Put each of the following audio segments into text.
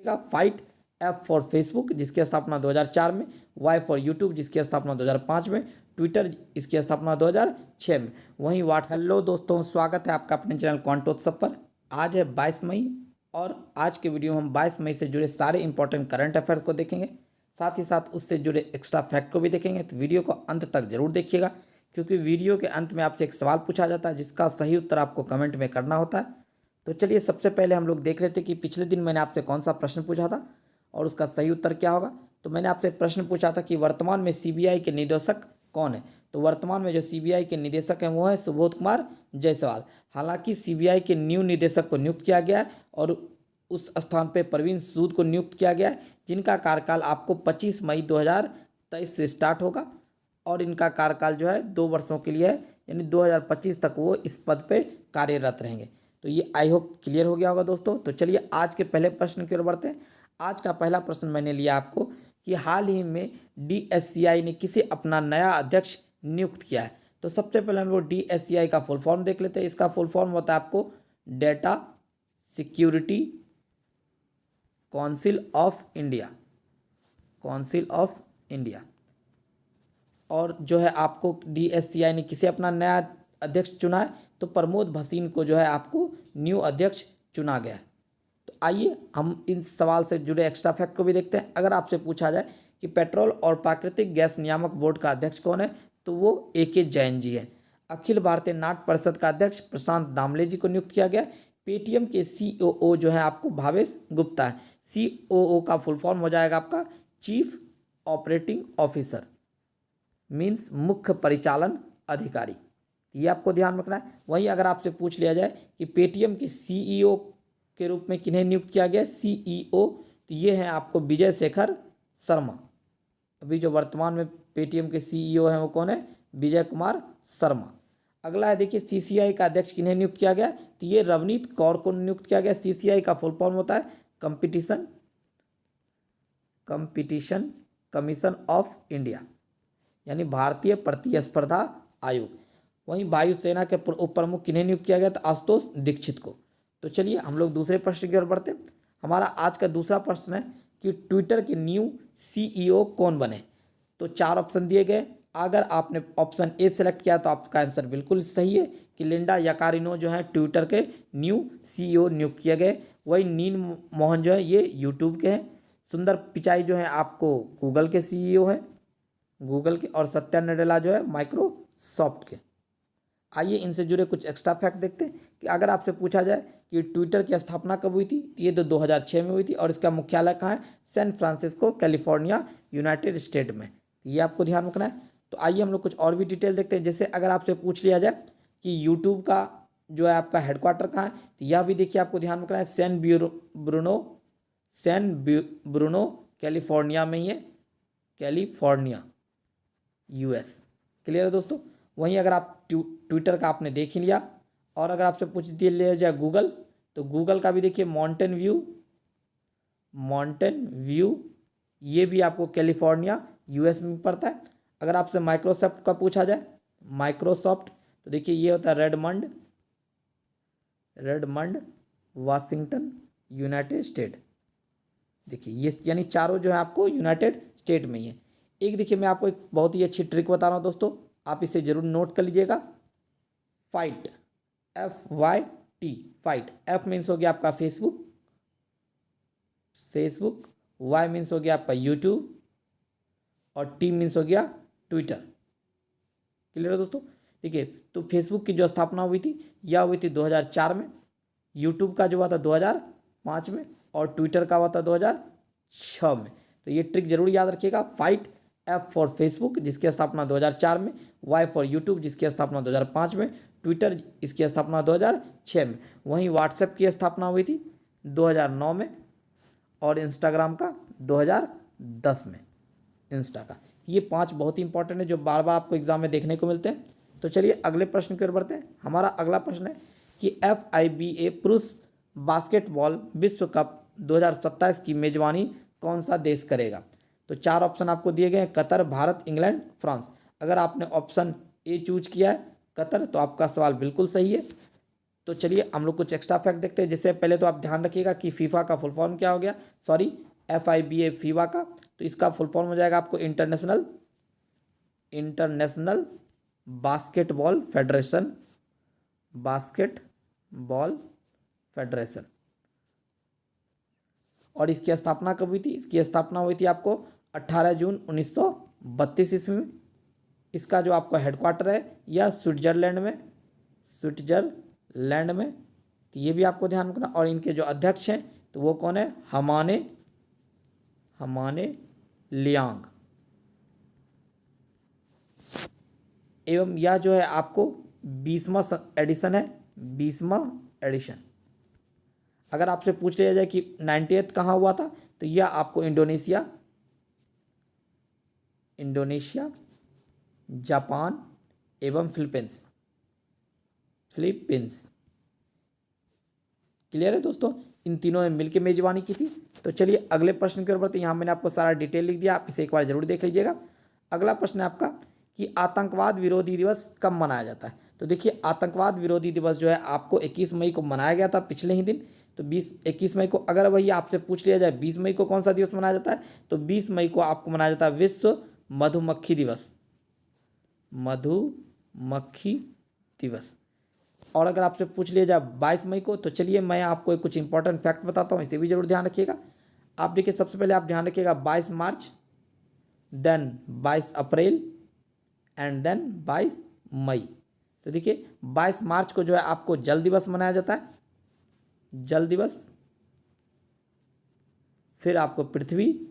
Fight, F for Facebook जिसकी स्थापना 2004 में, वाई फॉर यूट्यूब जिसकी स्थापना 2005 में, ट्विटर इसकी स्थापना 2006 में, वहीं व्हाट्सएप। हेलो दोस्तों, स्वागत है आपका अपने चैनल क्वांटोत्सव पर। आज है 22 मई और आज के वीडियो में हम 22 मई से जुड़े सारे इंपॉर्टेंट करंट अफेयर्स को देखेंगे, साथ ही साथ उससे जुड़े एक्स्ट्रा फैक्ट को भी देखेंगे। तो वीडियो को अंत तक जरूर देखिएगा, क्योंकि वीडियो के अंत में आपसे एक सवाल पूछा जाता है जिसका सही उत्तर आपको कमेंट में करना होता है। तो चलिए सबसे पहले हम लोग देख लेते हैं कि पिछले दिन मैंने आपसे कौन सा प्रश्न पूछा था और उसका सही उत्तर क्या होगा। तो मैंने आपसे प्रश्न पूछा था कि वर्तमान में सीबीआई के निदेशक कौन है। तो वर्तमान में जो सीबीआई के निदेशक हैं वो है सुबोध कुमार जायसवाल। हालांकि सीबीआई के न्यू निदेशक को नियुक्त किया गया है और उस स्थान पर प्रवीण सूद को नियुक्त किया गया है, जिनका कार्यकाल आपको 25 मई 2023 से स्टार्ट होगा और इनका कार्यकाल जो है 2 वर्षों के लिए है, यानी 2025 तक वो इस पद पे कार्यरत रहेंगे। तो ये आई होप क्लियर हो गया होगा दोस्तों। तो चलिए आज के पहले प्रश्न की ओर बढ़ते हैं। आज का पहला प्रश्न मैंने लिया आपको कि हाल ही में डीएससीआई ने किसे अपना नया अध्यक्ष नियुक्त किया है। तो सबसे पहले हम लोग डीएससीआई का फुल फॉर्म देख लेते हैं। इसका फुल फॉर्म होता है आपको data security council of India, council of India. और जो है आपको डीएससीआई ने किसे अपना नया अध्यक्ष चुना है, तो प्रमोद भसीन को जो है आपको न्यू अध्यक्ष चुना गया है। तो आइए हम इन सवाल से जुड़े एक्स्ट्रा फैक्ट को भी देखते हैं। अगर आपसे पूछा जाए कि पेट्रोल और प्राकृतिक गैस नियामक बोर्ड का अध्यक्ष कौन है, तो वो ए.के. जैन जी है। अखिल भारतीय नाट्य परिषद का अध्यक्ष प्रशांत दामले जी को नियुक्त किया गया। पेटीएम के सीओओ जो है आपको भावेश गुप्ता है। सीओओ का फुल फॉर्म हो जाएगा आपका चीफ ऑपरेटिंग ऑफिसर, मीन्स मुख्य परिचालन अधिकारी। ये आपको ध्यान रखना है। वहीं अगर आपसे पूछ लिया जाए कि पेटीएम के सीईओ के रूप में किन्हें नियुक्त किया गया सीईओ, तो ये हैं आपको विजय शेखर शर्मा। अभी जो वर्तमान में पेटीएम के सीईओ हैं वो कौन है, विजय कुमार शर्मा। अगला है देखिए सीसीआई का अध्यक्ष किन्हें नियुक्त किया गया, तो ये रवनीत कौर को नियुक्त किया गया। सीसीआई का फुल फॉर्म होता है कंपटीशन कमीशन ऑफ इंडिया, यानी भारतीय प्रतिस्पर्धा आयोग। वहीं वायुसेना के उप प्रमुख किन्हें नियुक्त किया गया, तो आशुतोष दीक्षित को। तो चलिए हम लोग दूसरे प्रश्न की ओर बढ़ते हैं। हमारा आज का दूसरा प्रश्न है कि ट्विटर के न्यू सीईओ कौन बने। तो 4 ऑप्शन दिए गए। अगर आपने ऑप्शन ए सेलेक्ट किया तो आपका आंसर बिल्कुल सही है कि लिंडा याकारिनो जो है ट्विटर के न्यू सीईओ नियुक्त किए गए। वही नील मोहन जो है ये यूट्यूब के हैं। सुंदर पिचाई जो है आपको गूगल के सीईओ है, गूगल के। और सत्या नडेला जो है माइक्रोसॉफ्ट के। आइए इनसे जुड़े कुछ एक्स्ट्रा फैक्ट देखते हैं कि अगर आपसे पूछा जाए कि ट्विटर की स्थापना कब हुई थी, तो ये तो 2006 में हुई थी और इसका मुख्यालय कहाँ है, San Francisco California United State में। ये आपको ध्यान रखना है। तो आइए हम लोग कुछ और भी डिटेल देखते हैं। जैसे अगर आपसे पूछ लिया जाए कि यूट्यूब का जो है आपका हेडक्वार्टर कहाँ है, तो यह भी देखिए आपको ध्यान रखना है सैन ब्रूनो कैलिफोर्निया में ही है, कैलिफोर्निया यूएस। क्लियर है दोस्तों। वहीं अगर आप ट्विटर का आपने देख ही लिया और अगर आपसे पूछ लिया जाए गूगल, तो गूगल का भी देखिए माउंटेन व्यू ये भी आपको कैलिफोर्निया यूएस में पड़ता है। अगर आपसे माइक्रोसॉफ्ट का पूछा जाए, माइक्रोसॉफ्ट, तो देखिए ये होता है रेडमंड वाशिंगटन यूनाइटेड स्टेट। देखिए ये यानी चारों जो है आपको यूनाइटेड स्टेट में ही है। एक देखिए मैं आपको एक बहुत ही अच्छी ट्रिक बता रहा हूँ दोस्तों, आप इसे जरूर नोट कर लीजिएगा। Fight, FYT, fight. F means हो गया आपका फेसबुक, Y मीन्स हो गया आपका यूट्यूब और T मीन्स हो गया ट्विटर। क्लियर है दोस्तों। देखिए तो फेसबुक की जो स्थापना हुई थी यह हुई थी 2004 में, यूट्यूब का जो हुआ था 2005 में और ट्विटर का हुआ था 2006 में। तो ये ट्रिक जरूर याद रखिएगा। फाइट, F फॉर फेसबुक जिसकी स्थापना 2004 में, Y फॉर यूट्यूब जिसकी स्थापना 2005 में, ट्विटर इसकी स्थापना 2006 में। वहीं व्हाट्सएप की स्थापना हुई थी 2009 में और इंस्टाग्राम का 2010 में, इंस्टा का। ये 5 बहुत ही इंपॉर्टेंट है जो बार बार आपको एग्जाम में देखने को मिलते हैं। तो चलिए अगले प्रश्न की ओर बढ़ते हैं। हमारा अगला प्रश्न है कि FIBA पुरुष बास्केटबॉल विश्व कप 2027 की मेजबानी कौन सा देश करेगा। तो 4 ऑप्शन आपको दिए गए हैं, कतर, भारत, इंग्लैंड, फ्रांस। अगर आपने ऑप्शन ए चूज किया है कतर, तो आपका सवाल बिल्कुल सही है। तो चलिए हम लोग कुछ एक्स्ट्रा फैक्ट देखते हैं। जिससे पहले तो आप ध्यान रखिएगा कि फीफा का फुल फॉर्म क्या हो गया, सॉरी FIBA फीफा का, तो इसका फुल फॉर्म हो जाएगा आपको international basketball federation, basketball federation. और इसकी स्थापना कब हुई थी? इसकी स्थापना हुई थी आपको 18 जून 1932 ईस्वी में। इसका जो आपका हेडक्वार्टर है यह स्विट्जरलैंड में, तो ये भी आपको ध्यान रखना। और इनके जो अध्यक्ष हैं तो वो कौन है? हमाने लियांग। एवं यह जो है आपको 20वां एडिशन है, 20वां एडिशन। अगर आपसे पूछ लिया जाए कि 98 कहाँ हुआ था, तो यह आपको इंडोनेशिया, जापान एवं फिलीपींस। क्लियर है दोस्तों? इन तीनों ने मिलकर मेजबानी की थी। तो चलिए अगले प्रश्न की ओर बढ़ते हैं। यहाँ मैंने आपको सारा डिटेल लिख दिया, आप इसे एक बार जरूर देख लीजिएगा। अगला प्रश्न है आपका कि आतंकवाद विरोधी दिवस कब मनाया जाता है? तो देखिए आतंकवाद विरोधी दिवस जो है आपको 21 मई को मनाया गया था पिछले ही दिन। तो 21 मई को, अगर वही आपसे पूछ लिया जाए 20 मई को कौन सा दिवस मनाया जाता है, तो 20 मई को आपको मनाया जाता है विश्व मधुमक्खी दिवस। और अगर आपसे पूछ लिया जाए 22 मई को, तो चलिए मैं आपको कुछ इंपॉर्टेंट फैक्ट बताता हूँ, इसे भी जरूर ध्यान रखिएगा। आप देखिए सबसे पहले आप ध्यान रखिएगा 22 मार्च, देन 22 अप्रैल एंड देन 22 मई। तो देखिए 22 मार्च को जो है आपको जल दिवस मनाया जाता है, जल दिवस। फिर आपको पृथ्वी,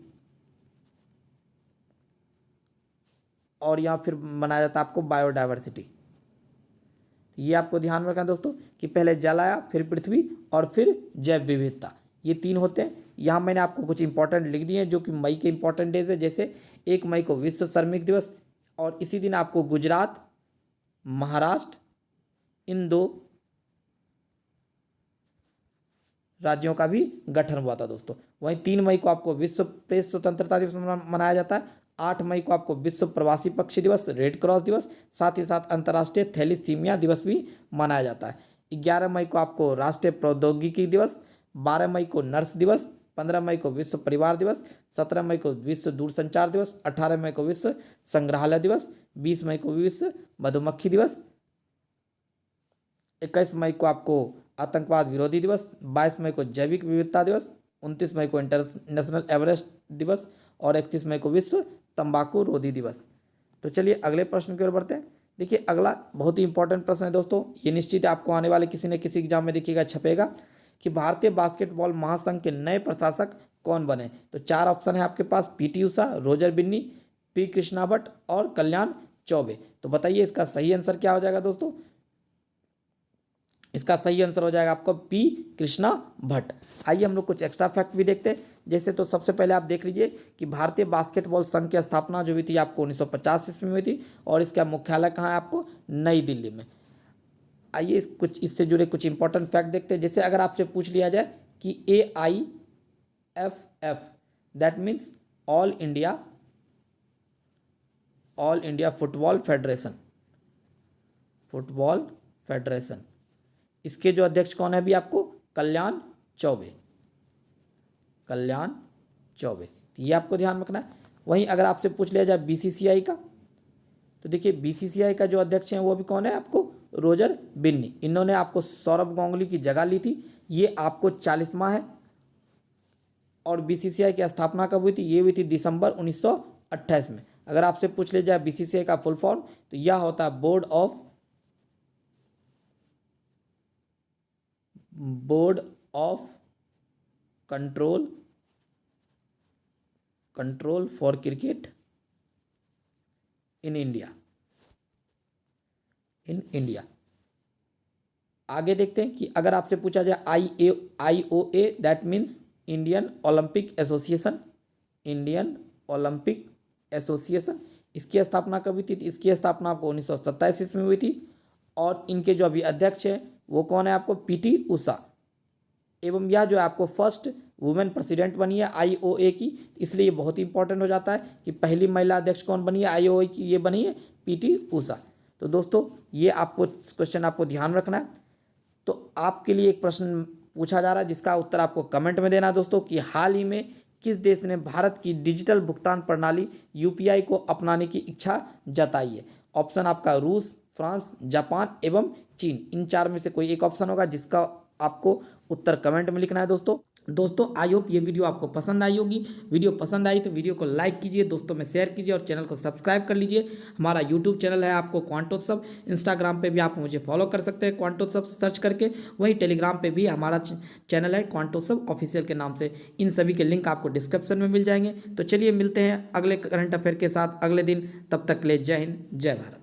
और यहाँ फिर मनाया जाता है आपको बायोडायवर्सिटी। ये आपको ध्यान रखना दोस्तों कि पहले जल आया, फिर पृथ्वी और फिर जैव विविधता, ये 3 होते हैं। यहाँ मैंने आपको कुछ इंपॉर्टेंट लिख दिए हैं जो कि मई के इंपॉर्टेंट डेज है। जैसे 1 मई को विश्व श्रमिक दिवस, और इसी दिन आपको गुजरात, महाराष्ट्र, इन 2 राज्यों का भी गठन हुआ था दोस्तों। वहीं 3 मई को आपको विश्व प्रेस स्वतंत्रता दिवस मनाया जाता है। 8 मई को आपको विश्व प्रवासी पक्षी दिवस, रेड क्रॉस दिवस, साथ ही साथ अंतर्राष्ट्रीय थैलीसीमिया दिवस भी मनाया जाता है। 11 मई को आपको राष्ट्रीय प्रौद्योगिकी दिवस, 12 मई को नर्स दिवस, 15 मई को विश्व परिवार दिवस, 17 मई को विश्व दूरसंचार दिवस, 18 मई को विश्व संग्रहालय दिवस, 20 मई को विश्व मधुमक्खी दिवस, 21 मई को आपको आतंकवाद विरोधी दिवस, 22 मई को जैविक विविधता दिवस, 29 मई को इंटरनेशनल एवरेस्ट दिवस, और 31 मई को विश्व तंबाकू रोधी दिवस। तो चलिए अगले प्रश्न की ओर बढ़ते हैं। देखिए अगला बहुत ही इंपॉर्टेंट प्रश्न है दोस्तों, ये निश्चित आपको आने वाले किसी न किसी एग्जाम में देखिएगा छपेगा कि भारतीय बास्केटबॉल महासंघ के नए प्रशासक कौन बने? तो 4 ऑप्शन है आपके पास, PT Usha, Roger Binni, P Krishna Bhatt और कल्याण चौबे। तो बताइए इसका सही आंसर क्या हो जाएगा दोस्तों? इसका सही आंसर हो जाएगा आपको P कृष्णा भट्ट। आइए हम लोग कुछ एक्स्ट्रा फैक्ट भी देखते हैं। जैसे तो सबसे पहले आप देख लीजिए कि भारतीय बास्केटबॉल संघ की स्थापना जो हुई थी आपको 1950 ईस्वी में हुई थी, और इसका मुख्यालय कहाँ है आपको? नई दिल्ली में। आइए कुछ इससे जुड़े कुछ इंपॉर्टेंट फैक्ट देखते हैं। जैसे अगर आपसे पूछ लिया जाए कि AIFF that means all India football federation, इसके जो अध्यक्ष कौन है अभी आपको? कल्याण चौबे। ये आपको ध्यान रखना है। वहीं अगर आपसे पूछ लिया जाए BCCI का, तो देखिए BCCI का जो अध्यक्ष हैं वो भी कौन है आपको? रोजर बिन्नी। इन्होंने आपको सौरभ गांगुली की जगह ली थी। ये आपको 40वां है। और BCCI की स्थापना कब हुई थी? ये हुई थी दिसंबर 1928 में। अगर आपसे पूछ लिया जाए BCCI का फुल फॉर्म, तो यह होता है board of control for cricket in India. आगे देखते हैं कि अगर आपसे पूछा जाए IOA that means Indian Olympic association, इसकी स्थापना कब हुई थी? इसकी स्थापना आपको 1927 ईस्वी में हुई थी। और इनके जो अभी अध्यक्ष हैं वो कौन है आपको? PT उषा। एवं यह जो है आपको फर्स्ट वुमेन प्रेसिडेंट बनी है IOA की, इसलिए ये बहुत ही इंपॉर्टेंट हो जाता है कि पहली महिला अध्यक्ष कौन बनी है IOA की? ये बनी है PT उषा। तो दोस्तों ये आपको क्वेश्चन आपको ध्यान रखना है। तो आपके लिए एक प्रश्न पूछा जा रहा है जिसका उत्तर आपको कमेंट में देना है दोस्तों कि हाल ही में किस देश ने भारत की डिजिटल भुगतान प्रणाली यूपीआई को अपनाने की इच्छा जताई है। ऑप्शन आपका रूस, फ्रांस, जापान एवं चीन, इन चार में से कोई एक ऑप्शन होगा जिसका आपको उत्तर कमेंट में लिखना है दोस्तों आई होप ये वीडियो आपको पसंद आई होगी। वीडियो पसंद आई तो वीडियो को लाइक कीजिए, दोस्तों में शेयर कीजिए और चैनल को सब्सक्राइब कर लीजिए। हमारा यूट्यूब चैनल है आपको क्वांटोत्सव, इंस्टाग्राम पे भी आप मुझे फॉलो कर सकते हैं क्वांटोत्सव सर्च करके, वहीं टेलीग्राम पे भी हमारा चैनल है क्वांटोत्सव ऑफिशियल के नाम से। इन सभी के लिंक आपको डिस्क्रिप्शन में मिल जाएंगे। तो चलिए मिलते हैं अगले करंट अफेयर के साथ अगले दिन, तब तक के लिए जय हिंद जय भारत।